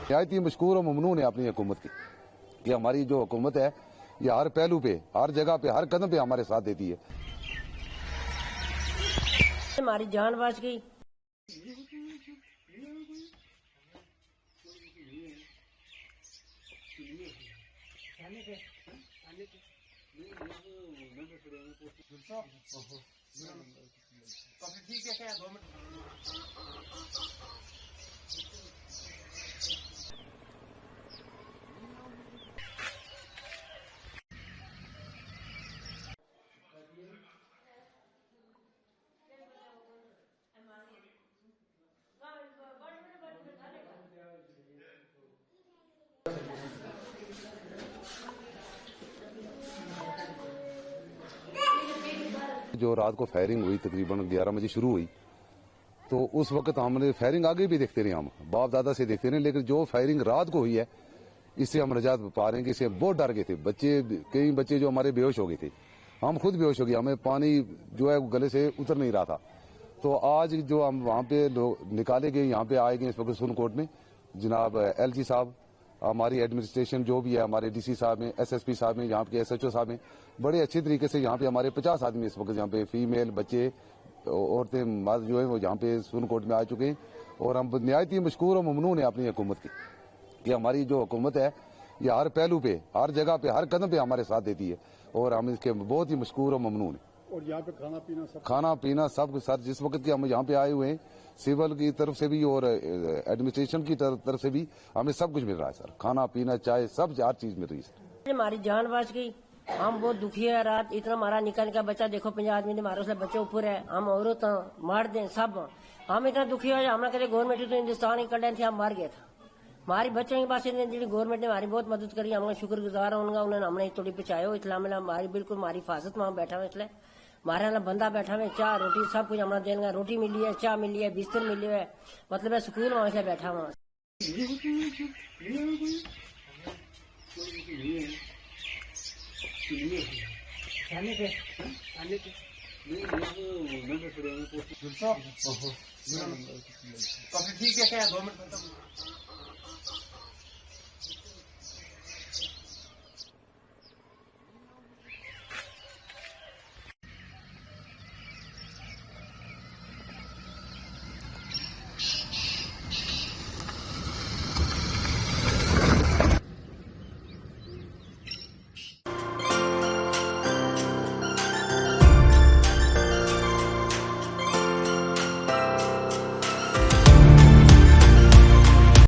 नहायत मशकूर और ममनून है अपनी हुकूमत की कि हमारी जो हुकूमत है ये हर पहलू पे, हर जगह पे, हर कदम पे हमारे साथ देती है। हमारी जान बच गई। ठीक है क्या 2 मिनट जो रात को फायरिंग हुई तकरीबन 11 बजे शुरू हुई, तो उस वक्त हमने फायरिंग आगे भी देखते रहे, हम बाप दादा से देखते रहे, लेकिन जो फायरिंग रात को हुई है इससे हम निजात पा रहे हैं कि इससे बहुत डर गए थे बच्चे। कई बच्चे जो हमारे बेहोश हो गए थे, हम खुद बेहोश हो गए, हमें पानी जो है गले से उतर नहीं रहा था। तो आज जो हम वहाँ पे लोग निकाले गए, यहाँ पे आए गए इस वक्त सुन कोर्ट में, जनाब LG साहब, हमारी एडमिनिस्ट्रेशन जो भी है, हमारे DC साहब हैं, SSP साहब हैं, यहाँ के SHO साहब हैं, बड़े अच्छी तरीके से यहाँ पे हमारे 50 आदमी इस वक्त यहाँ पे फीमेल बच्चे औरतें मर्द जो है वो यहाँ पे सुन कोर्ट में आ चुके हैं। और हम नहायत मशकूर और ममनून है अपनी हुकूमत की कि हमारी जो हुकूमत है ये हर पहलू पे, हर जगह पे, हर कदम पे हमारे साथ देती है, और हम इसके बहुत ही मशकूर और ममनून है। और यहाँ पे खाना पीना सब सर जिस वक्त के हम यहाँ पे आए हुए हैं, सिविल की तरफ से भी और एडमिनिस्ट्रेशन की तरफ से भी हमें सब कुछ मिल रहा है सर, खाना पीना चाय सब हर चीज मिल रही है सर। हमारी जान बच गई। हम बहुत दुखी है। रात इतना हमारा निकल का बच्चा देखो 50 आदमी ने मारो, बच्चे ऊपर है, हम औरत मार दें सब। हम इतना दुखी हो, हमने कहे गवर्नमेंट तो हिंदुस्तान ही कल्याण थी, हम मार गया था। हमारी बच्चों के पास जी गवर्नमेंट ने हमारी बहुत मदद करी, हम शुक्रगुजार है उनका, उन्होंने हमने थोड़ी बचायो। इस्लाम हमारी बिल्कुल हमारी हिफाजत में बैठा हुआ, इसलिए हमारे यहाँ बंदा बैठा हुआ, चाय रोटी सब कुछ हमारा देने, रोटी मिली है, चाय मिली है, बिस्तर मिली है, मतलब है सुकून वहां से बैठा हुआ। ठीक है क्या 2 मिनट